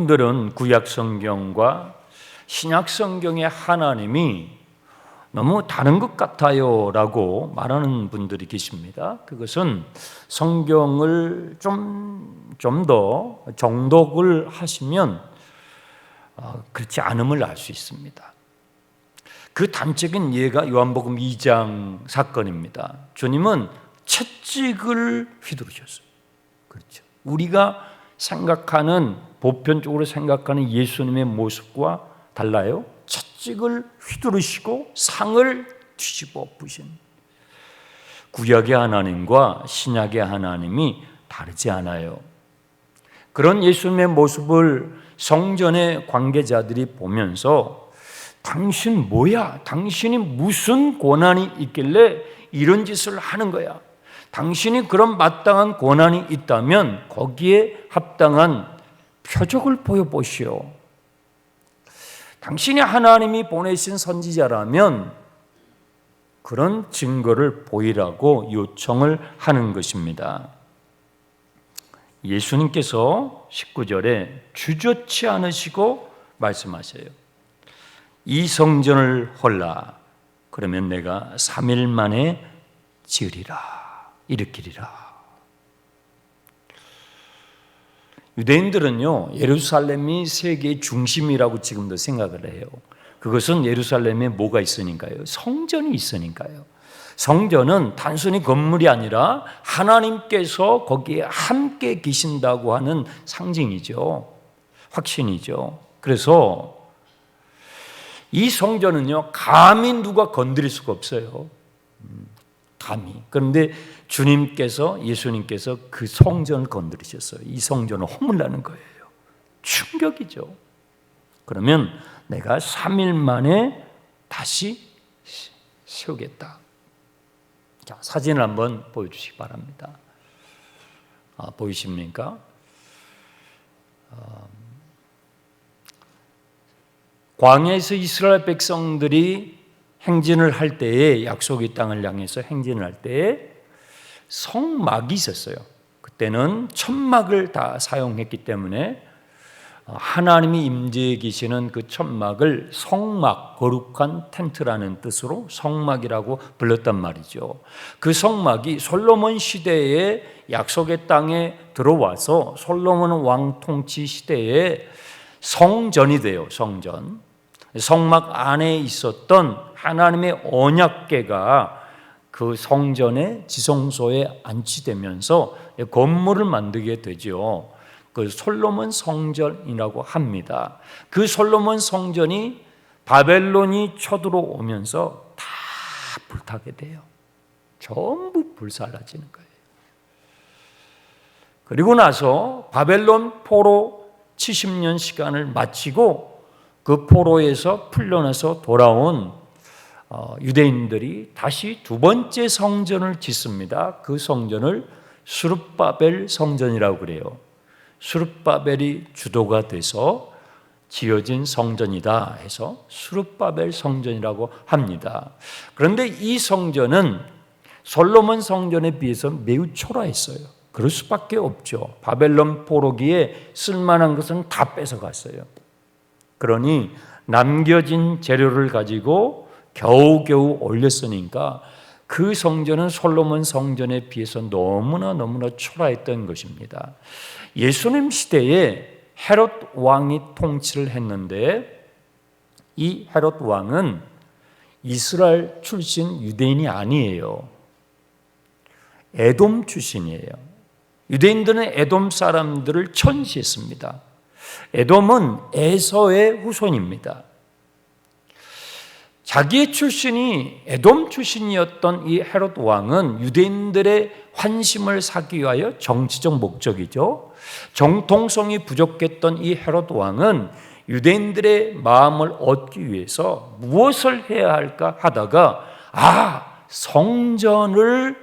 분들은 구약 성경과 신약 성경의 하나님이 너무 다른 것 같아요 라고 말하는 분들이 계십니다. 그것은 성경을 좀 더 정독을 하시면 그렇지 않음을 알 수 있습니다. 그 단적인 예가 요한복음 2장 사건입니다. 주님은 채찍을 휘두르셨어요. 그렇죠. 우리가 생각하는, 보편적으로 생각하는 예수님의 모습과 달라요. 채찍을 휘두르시고 상을 뒤집어 엎으신, 구약의 하나님과 신약의 하나님이 다르지 않아요. 그런 예수님의 모습을 성전의 관계자들이 보면서 당신 뭐야? 당신이 무슨 권한이 있길래 이런 짓을 하는 거야? 당신이 그런 마땅한 권한이 있다면 거기에 합당한 표적을 보여보시오. 당신이 하나님이 보내신 선지자라면 그런 증거를 보이라고 요청을 하는 것입니다. 예수님께서 19절에 주저치 않으시고 말씀하세요. 이 성전을 헐라. 그러면 내가 3일 만에 지으리라, 일으키리라. 유대인들은요, 예루살렘이 세계의 중심이라고 지금도 생각을 해요. 그것은 예루살렘에 뭐가 있으니까요? 성전이 있으니까요. 성전은 단순히 건물이 아니라 하나님께서 거기에 함께 계신다고 하는 상징이죠. 확신이죠. 그래서 이 성전은요, 감히 누가 건드릴 수가 없어요. 감히. 그런데 주님께서, 예수님께서 그 성전을 건드리셨어요. 이 성전을 허물라는 거예요. 충격이죠. 그러면 내가 3일 만에 다시 세우겠다. 자, 사진을 한번 보여주시기 바랍니다. 보이십니까? 광야에서 이스라엘 백성들이 행진을 할 때에, 약속의 땅을 향해서 행진을 할 때에 성막이 있었어요. 그때는 천막을 다 사용했기 때문에 하나님이 임재해 계시는 그 천막을 성막, 거룩한 텐트라는 뜻으로 성막이라고 불렀단 말이죠. 그 성막이 솔로몬 시대에 약속의 땅에 들어와서 솔로몬 왕 통치 시대에 성전이 돼요. 성전. 성막 안에 있었던 하나님의 언약궤가 그 성전의 지성소에 안치되면서 건물을 만들게 되죠. 그 솔로몬 성전이라고 합니다. 그 솔로몬 성전이 바벨론이 쳐들어오면서 다 불타게 돼요. 전부 불살라지는 거예요. 그리고 나서 바벨론 포로 70년 시간을 마치고 그 포로에서 풀려나서 돌아온 유대인들이 다시 두 번째 성전을 짓습니다. 그 성전을 스룹바벨 성전이라고 그래요. 스룹바벨이 주도가 돼서 지어진 성전이다 해서 스룹바벨 성전이라고 합니다. 그런데 이 성전은 솔로몬 성전에 비해서 매우 초라했어요. 그럴 수밖에 없죠. 바벨론 포로기에 쓸만한 것은 다 뺏어갔어요. 그러니 남겨진 재료를 가지고 겨우겨우 올렸으니까 그 성전은 솔로몬 성전에 비해서 너무나 초라했던 것입니다. 예수님 시대에 헤롯 왕이 통치를 했는데 이 헤롯 왕은 이스라엘 출신 유대인이 아니에요. 에돔 출신이에요. 유대인들은 에돔 사람들을 천시했습니다. 에돔은 에서의 후손입니다. 자기의 출신이 에돔 출신이었던 이 헤롯 왕은 유대인들의 환심을 사기 위하여 정치적 목적이죠. 정통성이 부족했던 이 헤롯 왕은 유대인들의 마음을 얻기 위해서 무엇을 해야 할까 하다가 성전을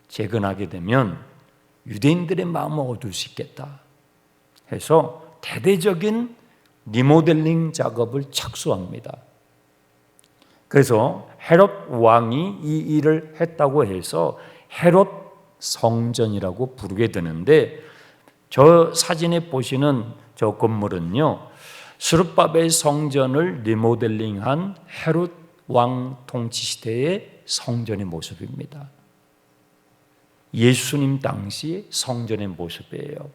재건하게 되면 유대인들의 마음을 얻을 수 있겠다 해서 대대적인 리모델링 작업을 착수합니다. 그래서 헤롯 왕이 이 일을 했다고 해서 헤롯 성전이라고 부르게 되는데 저 사진에 보시는 저 건물은요, 스룹바벨 성전을 리모델링한 헤롯 왕 통치 시대의 성전의 모습입니다. 예수님 당시 성전의 모습이에요.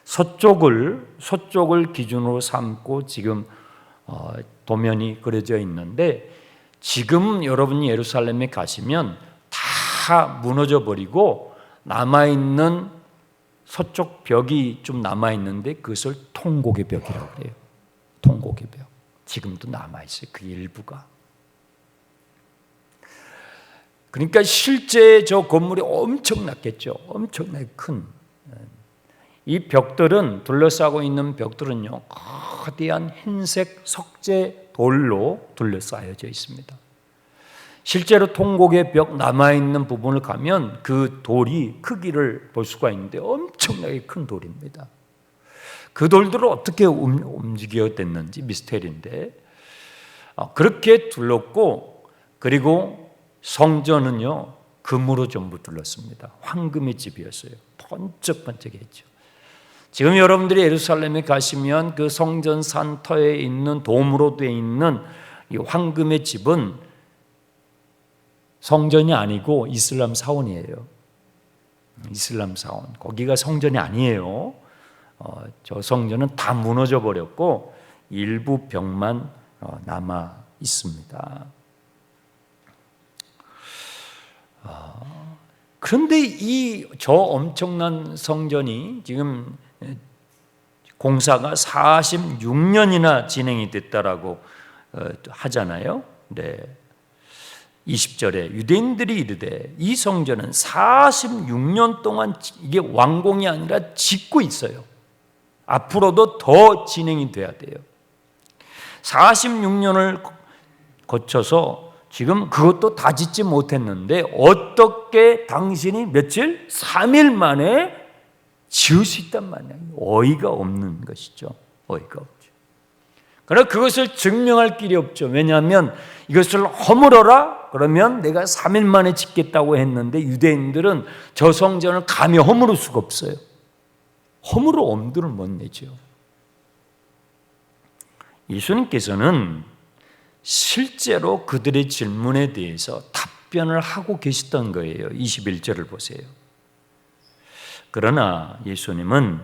서쪽을 기준으로 삼고 지금 도면이 그려져 있는데, 지금 여러분이 예루살렘에 가시면 다 무너져 버리고 남아있는 서쪽 벽이 좀 남아있는데 그것을 통곡의 벽이라고 그래요. 통곡의 벽. 지금도 남아있어요. 그 일부가. 그러니까 실제 저 건물이 엄청났겠죠. 엄청나게 큰. 이 벽들은, 둘러싸고 있는 벽들은요, 거대한 흰색 석재 돌로 둘러싸여져 있습니다. 실제로 통곡의 벽 남아있는 부분을 가면 그 돌이 크기를 볼 수가 있는데 엄청나게 큰 돌입니다. 그 돌들을 어떻게 움직여댔는지 미스테리인데, 그렇게 둘렀고, 그리고 성전은요 금으로 전부 둘렀습니다. 황금의 집이었어요. 번쩍번쩍했죠. 지금 여러분들이 예루살렘에 가시면 그 성전 산터에 있는 돔으로 되어 있는 이 황금의 집은 성전이 아니고 이슬람 사원이에요. 이슬람 사원. 거기가 성전이 아니에요. 저 성전은 다 무너져 버렸고 일부 벽만 남아 있습니다. 그런데 저 엄청난 성전이 지금 공사가 46년이나 진행이 됐다라고 하잖아요. 네. 20절에 유대인들이 이르되 이 성전은 46년 동안 이게 완공이 아니라 짓고 있어요. 앞으로도 더 진행이 돼야 돼요. 46년을 거쳐서 지금 그것도 다 짓지 못했는데 어떻게 당신이 며칠? 3일 만에 지을 수 있단 말이에요. 어이가 없는 것이죠. 어이가 없죠. 그러나 그것을 증명할 길이 없죠. 왜냐하면 이것을 허물어라 그러면 내가 3일 만에 짓겠다고 했는데 유대인들은 저 성전을 감히 허물을 수가 없어요. 허물어 엄두를 못 내죠. 예수님께서는 실제로 그들의 질문에 대해서 답변을 하고 계셨던 거예요. 21절을 보세요. 그러나 예수님은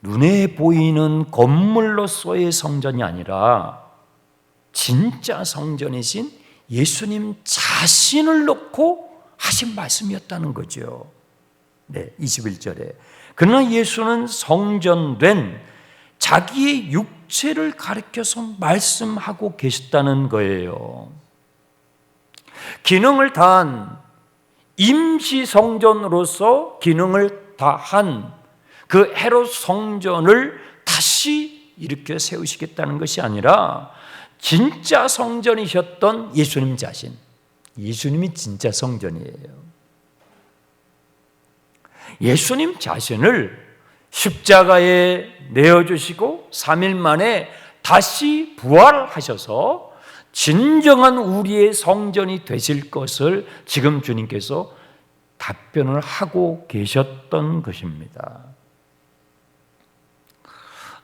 눈에 보이는 건물로서의 성전이 아니라 진짜 성전이신 예수님 자신을 놓고 하신 말씀이었다는 거죠. 네, 21절에 그러나 예수는 성전된 자기의 육체를 가리켜서 말씀하고 계셨다는 거예요. 기능을 다한 임시 성전으로서 기능을 다한 그 헤롯 성전을 다시 일으켜 세우시겠다는 것이 아니라 진짜 성전이셨던 예수님 자신, 예수님이 진짜 성전이에요. 예수님 자신을 십자가에 내어주시고 3일 만에 다시 부활하셔서 진정한 우리의 성전이 되실 것을 지금 주님께서 답변을 하고 계셨던 것입니다.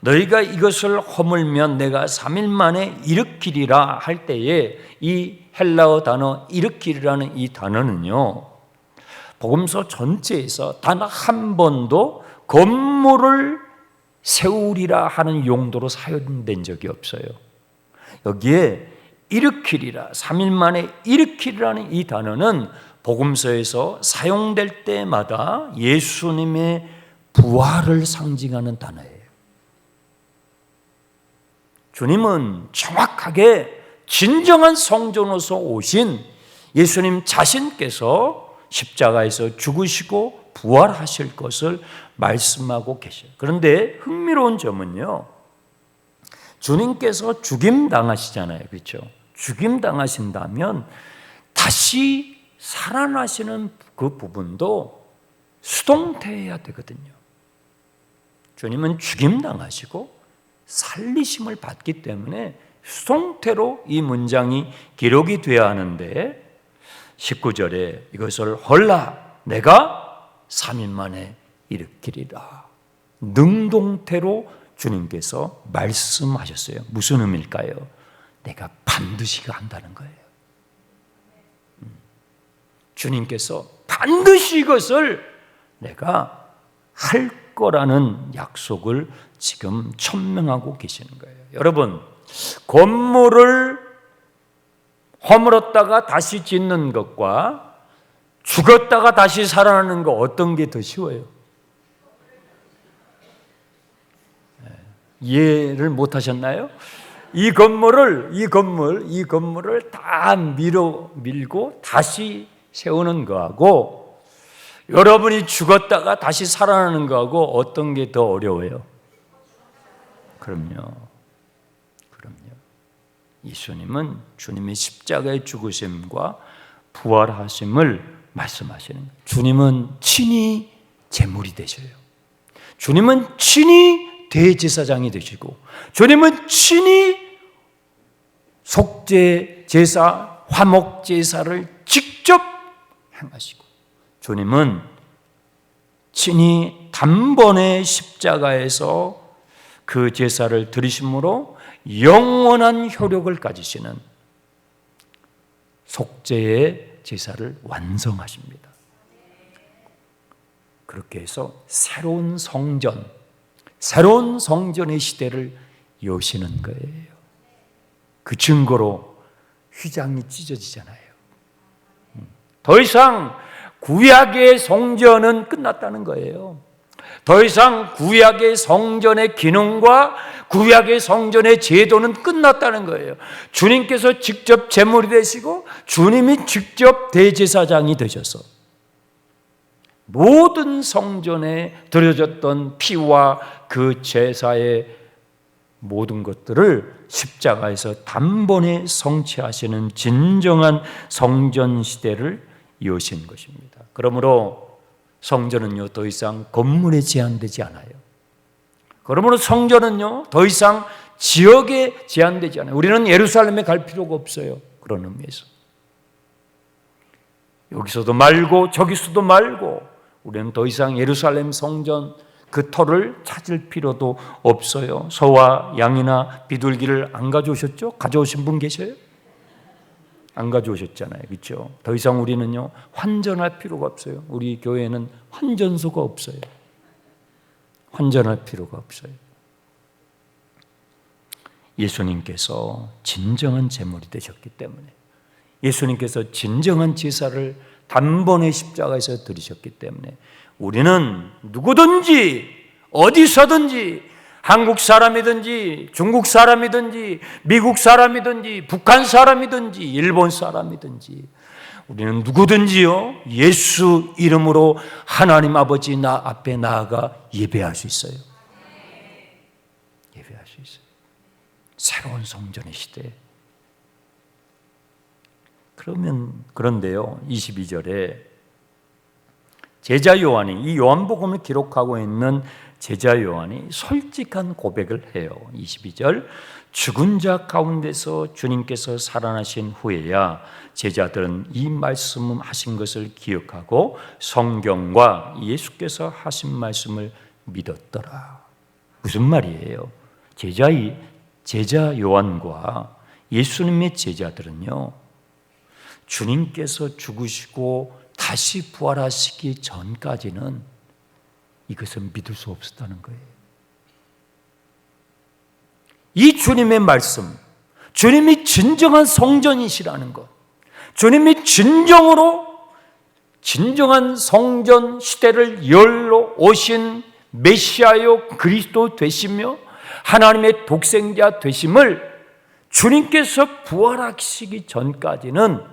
너희가 이것을 허물면 내가 3일 만에 일으키리라 할 때에 이 헬라어 단어 일으키리라는 이 단어는요, 복음서 전체에서 단 한 번도 건물을 세우리라 하는 용도로 사용된 적이 없어요. 여기에 일으키리라, 3일 만에 일으키리라는 이 단어는 복음서에서 사용될 때마다 예수님의 부활을 상징하는 단어예요. 주님은 정확하게 진정한 성전으로서 오신 예수님 자신께서 십자가에서 죽으시고 부활하실 것을 말씀하고 계셔요. 그런데 흥미로운 점은요, 주님께서 죽임 당하시잖아요. 그렇죠? 죽임 당하신다면 다시 살아나시는 그 부분도 수동태해야 되거든요. 주님은 죽임 당하시고 살리심을 받기 때문에 수동태로 이 문장이 기록이 되어야 하는데 19절에 이것을 헐라 내가 3일 만에 일으키리라. 능동태로 주님께서 말씀하셨어요. 무슨 의미일까요? 내가 반드시 한다는 거예요. 주님께서 반드시 이것을 내가 할 거라는 약속을 지금 천명하고 계시는 거예요. 여러분, 건물을 허물었다가 다시 짓는 것과 죽었다가 다시 살아나는 것, 어떤 게 더 쉬워요? 이해를 못 하셨나요? 이 건물을 다 밀고 다시 세우는 거하고 여러분이 죽었다가 다시 살아나는 거하고 어떤 게 더 어려워요? 그럼요. 예수님은 주님의 십자가의 죽으심과 부활하심을 말씀하시는 거예요. 주님은 친히 제물이 되셔요. 주님은 친히 대제사장이 되시고, 주님은 친히 속죄 제사, 화목 제사를 직접 행하시고, 주님은 친히 단번에 십자가에서 그 제사를 드리심으로 영원한 효력을 가지시는 속죄의 제사를 완성하십니다. 그렇게 해서 새로운 성전의 시대를 여시는 거예요. 그 증거로 휘장이 찢어지잖아요. 더 이상 구약의 성전은 끝났다는 거예요. 더 이상 구약의 성전의 기능과 구약의 성전의 제도는 끝났다는 거예요. 주님께서 직접 제물이 되시고 주님이 직접 대제사장이 되셔서 모든 성전에 드려졌던 피와 그 제사의 모든 것들을 십자가에서 단번에 성취하시는 진정한 성전 시대를 여신 것입니다. 그러므로 성전은요, 더 이상 건물에 제한되지 않아요. 그러므로 성전은요, 더 이상 지역에 제한되지 않아요. 우리는 예루살렘에 갈 필요가 없어요. 그런 의미에서 여기서도 말고 저기서도 말고 우리는 더 이상 예루살렘 성전 그 터를 찾을 필요도 없어요. 소와 양이나 비둘기를 안 가져오셨죠? 가져오신 분 계셔요? 안 가져오셨잖아요. 그렇죠? 더 이상 우리는요, 환전할 필요가 없어요. 우리 교회에는 환전소가 없어요. 환전할 필요가 없어요. 예수님께서 진정한 제물이 되셨기 때문에, 예수님께서 진정한 제사를 단번에 십자가에서 드리셨기 때문에 우리는 누구든지 어디서든지, 한국 사람이든지 중국 사람이든지 미국 사람이든지 북한 사람이든지 일본 사람이든지 우리는 누구든지요, 예수 이름으로 하나님 아버지 나 앞에 나아가 예배할 수 있어요. 예배할 수 있어요. 새로운 성전의 시대. 그런데요, 22절에 제자 요한이, 이 요한복음을 기록하고 있는 제자 요한이 솔직한 고백을 해요. 22절, 죽은 자 가운데서 주님께서 살아나신 후에야 제자들은 이 말씀 하신 것을 기억하고 성경과 예수께서 하신 말씀을 믿었더라. 무슨 말이에요? 제자 요한과 예수님의 제자들은요, 주님께서 죽으시고 다시 부활하시기 전까지는 이것을 믿을 수 없었다는 거예요. 이 주님의 말씀, 주님이 진정한 성전이시라는 것, 주님이 진정한 성전 시대를 열러 오신 메시아요 그리스도 되시며 하나님의 독생자 되심을 주님께서 부활하시기 전까지는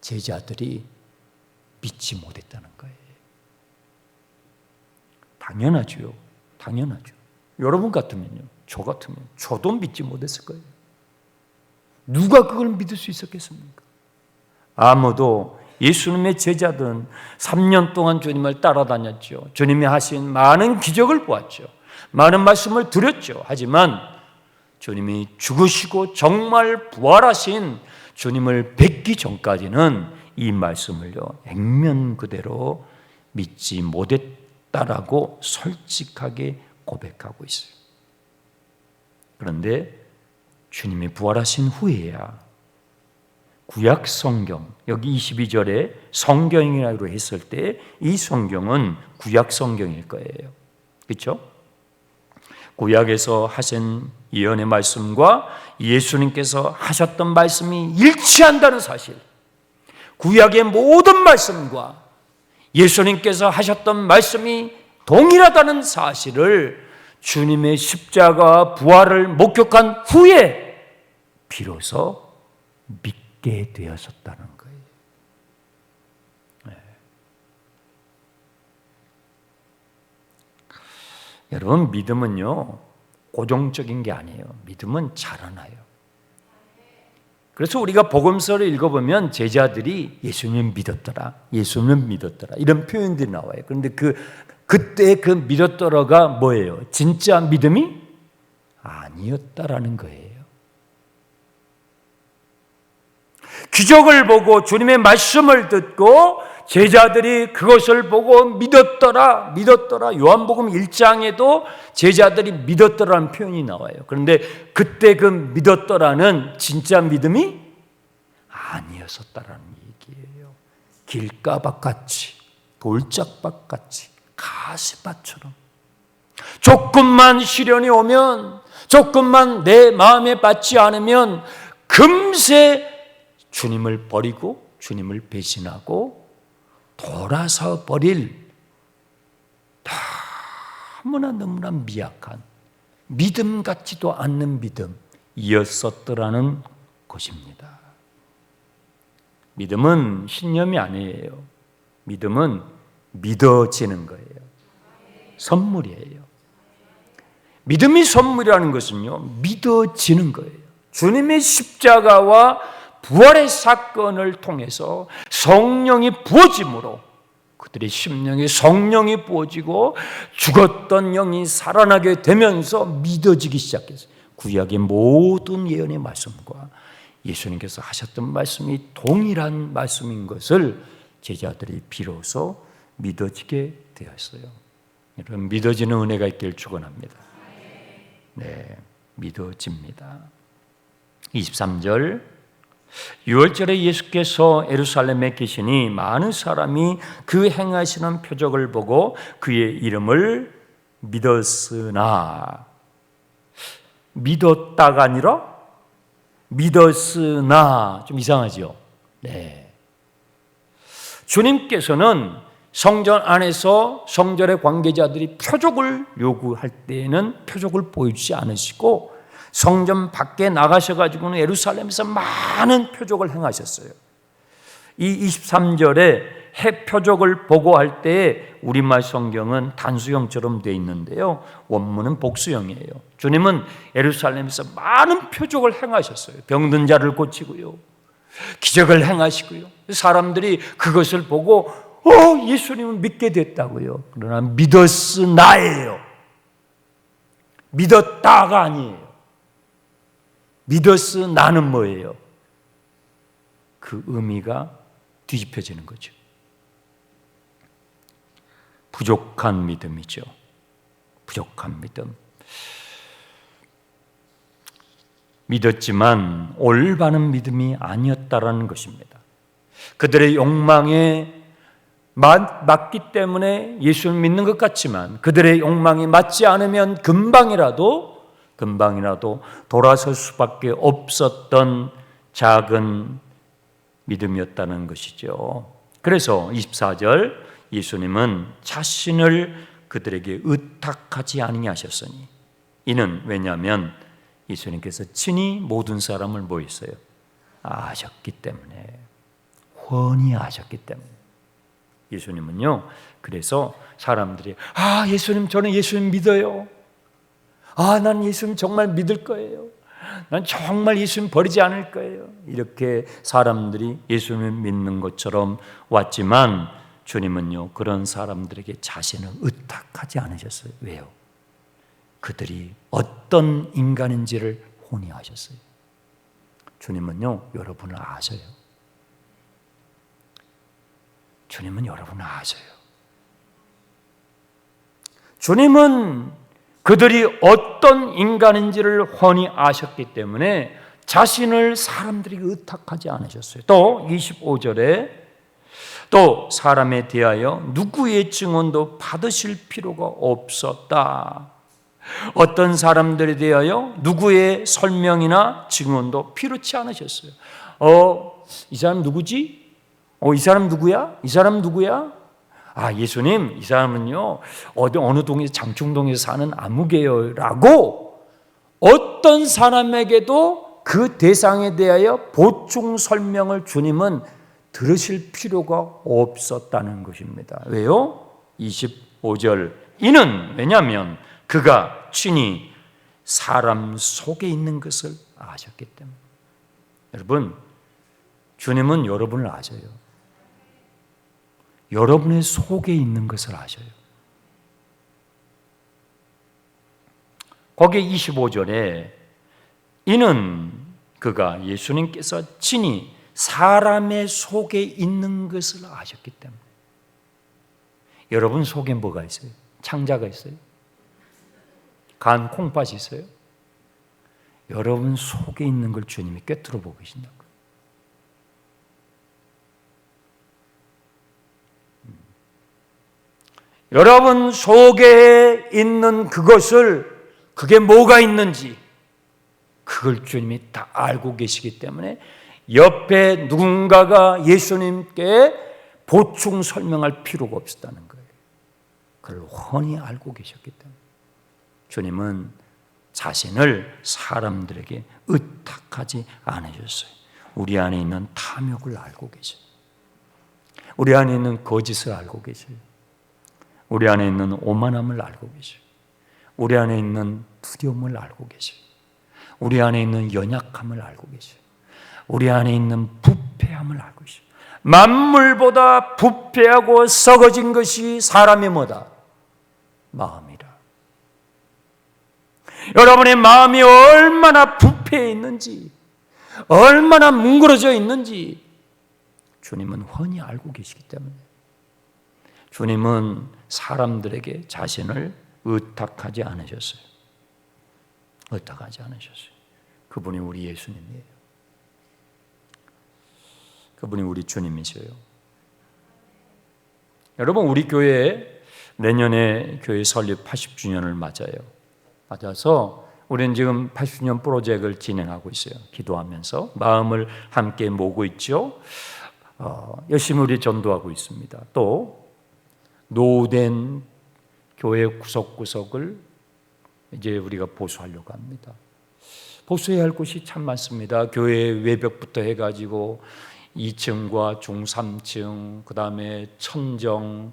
제자들이 믿지 못했다는 거예요. 당연하죠. 여러분 같으면요, 저 같으면 저도 믿지 못했을 거예요. 누가 그걸 믿을 수 있었겠습니까? 아무도. 예수님의 제자들은 3년 동안 주님을 따라다녔죠. 주님이 하신 많은 기적을 보았죠. 많은 말씀을 드렸죠. 하지만 주님이 죽으시고 정말 부활하신 주님을 뵙기 전까지는 이 말씀을요, 액면 그대로 믿지 못했던 믿었다라고 솔직하게 고백하고 있어요. 그런데 주님이 부활하신 후에야 구약 성경, 여기 22절에 성경이라고 했을 때 이 성경은 구약 성경일 거예요. 그렇죠? 구약에서 하신 예언의 말씀과 예수님께서 하셨던 말씀이 일치한다는 사실, 구약의 모든 말씀과 예수님께서 하셨던 말씀이 동일하다는 사실을 주님의 십자가 부활을 목격한 후에 비로소 믿게 되었었다는 거예요. 네. 여러분, 믿음은요 고정적인 게 아니에요. 믿음은 자라나요. 그래서 우리가 복음서를 읽어보면 제자들이 예수님 믿었더라, 예수님 믿었더라 이런 표현들이 나와요. 그런데 그때 그 믿었더라가 뭐예요? 진짜 믿음이 아니었다라는 거예요. 기적을 보고 주님의 말씀을 듣고 제자들이 그것을 보고 믿었더라. 요한복음 1장에도 제자들이 믿었더라는 표현이 나와요. 그런데 그때 그 믿었더라는 진짜 믿음이 아니었었다라는 얘기예요. 길가밭같이, 돌짝밭같이, 가시밭처럼 조금만 시련이 오면, 조금만 내 마음에 받지 않으면 금세 주님을 버리고 주님을 배신하고 돌아서 버릴 너무나 미약한 믿음 같지도 않는 믿음이었었더라는 것입니다. 믿음은 신념이 아니에요. 믿음은 믿어지는 거예요. 선물이에요. 믿음이 선물이라는 것은요, 믿어지는 거예요. 주님의 십자가와 부활의 사건을 통해서 성령이 부어짐으로 그들의 심령에 성령이 부어지고 죽었던 영이 살아나게 되면서 믿어지기 시작했어요. 구약의 모든 예언의 말씀과 예수님께서 하셨던 말씀이 동일한 말씀인 것을 제자들이 비로소 믿어지게 되었어요. 여러분, 믿어지는 은혜가 있길 축원합니다. 네, 믿어집니다. 23절, 6월절에 예수께서 예루살렘에 계시니 많은 사람이 그 행하시는 표적을 보고 그의 이름을 믿었으나, 믿었다가 아니라 믿었으나, 좀 이상하죠? 네. 주님께서는 성전 안에서 성전의 관계자들이 표적을 요구할 때에는 표적을 보여주지 않으시고 성전 밖에 나가셔가지고는 예루살렘에서 많은 표적을 행하셨어요. 이 23절에 해 표적을 보고할 때에 우리말 성경은 단수형처럼 되어 있는데요, 원문은 복수형이에요. 주님은 예루살렘에서 많은 표적을 행하셨어요. 병든 자를 고치고요, 기적을 행하시고요. 사람들이 그것을 보고 예수님을 믿게 됐다고요. 그러나 믿었으나예요. 믿었다가 아니에요. 믿었으나는 뭐예요? 그 의미가 뒤집혀지는 거죠. 부족한 믿음이죠. 부족한 믿음. 믿었지만 올바른 믿음이 아니었다라는 것입니다. 그들의 욕망에 맞기 때문에 예수를 믿는 것 같지만 그들의 욕망이 맞지 않으면 금방이라도 돌아설 수밖에 없었던 작은 믿음이었다는 것이죠. 그래서 24절, 예수님은 자신을 그들에게 의탁하지 아니하셨으니, 이는 왜냐하면 예수님께서 친히 모든 사람을 뭐 했어요? 아셨기 때문에, 훤히 아셨기 때문에. 예수님은요, 그래서 사람들이 예수님, 저는 예수님 믿어요. 난 예수님 정말 믿을 거예요. 난 정말 예수님 버리지 않을 거예요. 이렇게 사람들이 예수님을 믿는 것처럼 왔지만 주님은요, 그런 사람들에게 자신을 의탁하지 않으셨어요. 왜요? 그들이 어떤 인간인지를 훤히 아셨어요. 주님은요, 여러분을 아셔요. 주님은 여러분을 아셔요. 주님은 그들이 어떤 인간인지를 훤히 아셨기 때문에 자신을 사람들에게 의탁하지 않으셨어요. 또 25절에 또 사람에 대하여 누구의 증언도 받으실 필요가 없었다. 어떤 사람들에 대하여 누구의 설명이나 증언도 필요치 않으셨어요. 이 사람 누구지? 이 사람 누구야? 이 사람 누구야? 예수님, 이 사람은요 어느 동에서 장충동에서 사는 아무개요 라고 어떤 사람에게도 그 대상에 대하여 보충 설명을 주님은 들으실 필요가 없었다는 것입니다. 왜요? 25절 이는 왜냐하면 그가 친히 사람 속에 있는 것을 아셨기 때문에. 여러분, 주님은 여러분을 아셔요. 여러분의 속에 있는 것을 아셔요. 거기 25절에 이는 그가 예수님께서 친히 사람의 속에 있는 것을 아셨기 때문에. 여러분 속에 뭐가 있어요? 창자가 있어요? 간 콩팥이 있어요? 여러분 속에 있는 걸 주님이 꿰뚫어 보고 계신다고. 여러분 속에 있는 그게 뭐가 있는지 그걸 주님이 다 알고 계시기 때문에 옆에 누군가가 예수님께 보충 설명할 필요가 없었다는 거예요. 그걸 훤히 알고 계셨기 때문에 주님은 자신을 사람들에게 의탁하지 않으셨어요. 우리 안에 있는 탐욕을 알고 계셔요. 우리 안에 있는 거짓을 알고 계셔요. 우리 안에 있는 오만함을 알고 계셔요. 우리 안에 있는 두려움을 알고 계셔요. 우리 안에 있는 연약함을 알고 계셔요. 우리 안에 있는 부패함을 알고 계셔요. 만물보다 부패하고 썩어진 것이 사람의 뭐다? 마음이라. 여러분의 마음이 얼마나 부패해 있는지, 얼마나 뭉그러져 있는지 주님은 훤히 알고 계시기 때문에 주님은 사람들에게 자신을 의탁하지 않으셨어요. 의탁하지 않으셨어요. 그분이 우리 예수님이에요. 그분이 우리 주님이세요. 여러분, 우리 교회 내년에 교회 설립 80주년을 맞아서 우리는 지금 80주년 프로젝트를 진행하고 있어요. 기도하면서 마음을 함께 모으고 있죠. 열심히 우리 전도하고 있습니다. 또 노후된 교회 구석구석을 이제 우리가 보수하려고 합니다. 보수해야 할 곳이 참 많습니다. 교회 외벽부터 해가지고 2층과 중 3층, 그 다음에 천정,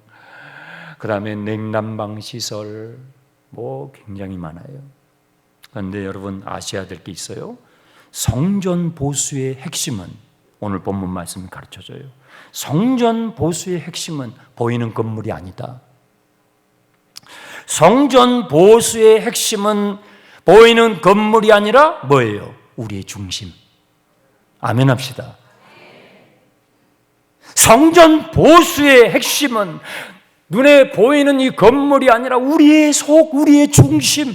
그 다음에 냉난방 시설, 굉장히 많아요. 그런데 여러분 아셔야 될 게 있어요. 성전 보수의 핵심은 오늘 본문 말씀이 가르쳐줘요. 성전 보수의 핵심은 보이는 건물이 아니다. 성전 보수의 핵심은 보이는 건물이 아니라 뭐예요? 우리의 중심. 아멘 합시다. 성전 보수의 핵심은 눈에 보이는 이 건물이 아니라 우리의 속, 우리의 중심,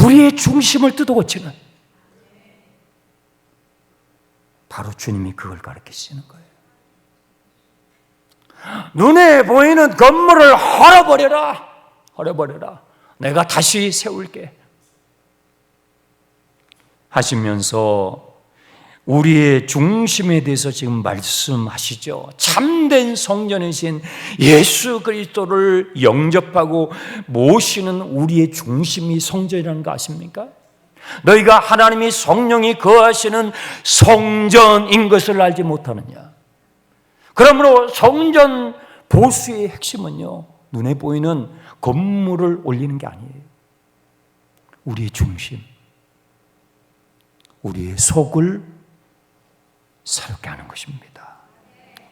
우리의 중심을 뜯어고치는, 바로 주님이 그걸 가르치시는 거예요. 눈에 보이는 건물을 헐어버려라. 내가 다시 세울게 하시면서 우리의 중심에 대해서 지금 말씀하시죠. 참된 성전이신 예수 그리스도를 영접하고 모시는 우리의 중심이 성전이라는 거 아십니까? 너희가 하나님이 성령이 거하시는 성전인 것을 알지 못하느냐? 그러므로 성전 보수의 핵심은요, 눈에 보이는 건물을 올리는 게 아니에요. 우리의 중심, 우리의 속을 새롭게 하는 것입니다.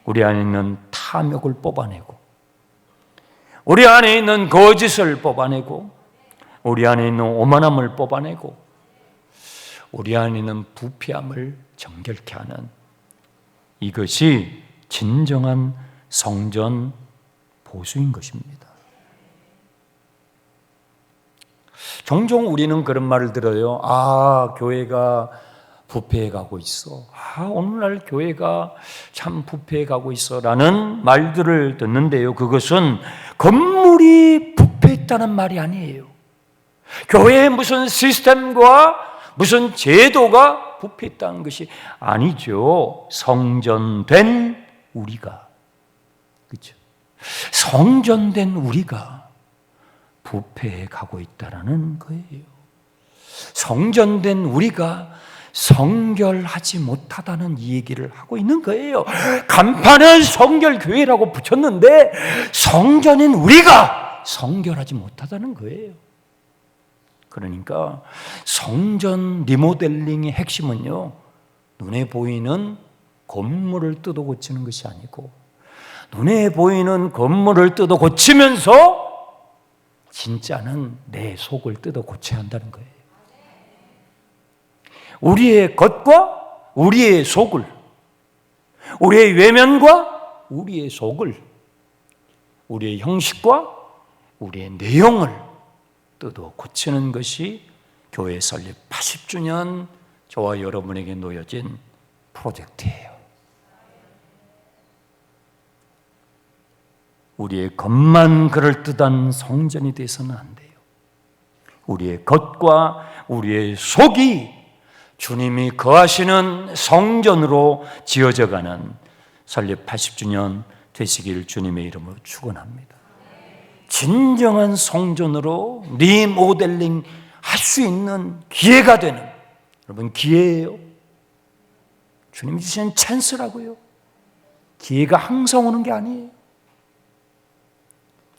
우리 안에 있는 탐욕을 뽑아내고, 우리 안에 있는 거짓을 뽑아내고, 우리 안에 있는 오만함을 뽑아내고, 우리 안에 있는 부패함을 정결케 하는, 이것이 진정한 성전 보수인 것입니다. 종종 우리는 그런 말을 들어요. 아, 교회가 부패해 가고 있어. 아, 오늘날 교회가 참 부패해 가고 있어. 라는 말들을 듣는데요. 그것은 건물이 부패했다는 말이 아니에요. 교회의 무슨 시스템과 무슨 제도가 부패했다는 것이 아니죠. 성전된 우리가. 그렇죠? 성전된 우리가 부패해 가고 있다라는 거예요. 성전된 우리가 성결하지 못하다는 이 얘기를 하고 있는 거예요. 간판은 성결교회라고 붙였는데 성전인 우리가 성결하지 못하다는 거예요. 그러니까 성전 리모델링의 핵심은요, 눈에 보이는 건물을 뜯어 고치는 것이 아니고, 눈에 보이는 건물을 뜯어 고치면서 진짜는 내 속을 뜯어 고쳐야 한다는 거예요. 우리의 겉과 우리의 속을, 우리의 외면과 우리의 속을, 우리의 형식과 우리의 내용을 뜯어 고치는 것이 교회 설립 80주년 저와 여러분에게 놓여진 프로젝트예요. 우리의 겉만 그럴듯한 성전이 돼서는 안 돼요. 우리의 겉과 우리의 속이 주님이 거하시는 성전으로 지어져가는 설립 80주년 되시길 주님의 이름으로 축원합니다. 진정한 성전으로 리모델링 할 수 있는 기회가 되는, 여러분 기회예요. 주님이 주시는 찬스라고요. 기회가 항상 오는 게 아니에요.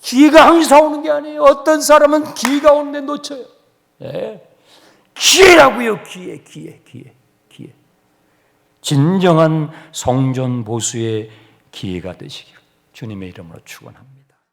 기회가 항상 오는 게 아니에요. 어떤 사람은 기회가 오는데 놓쳐요. 네. 기회라고요. 기회. 진정한 성전 보수의 기회가 되시길 주님의 이름으로 축원합니다.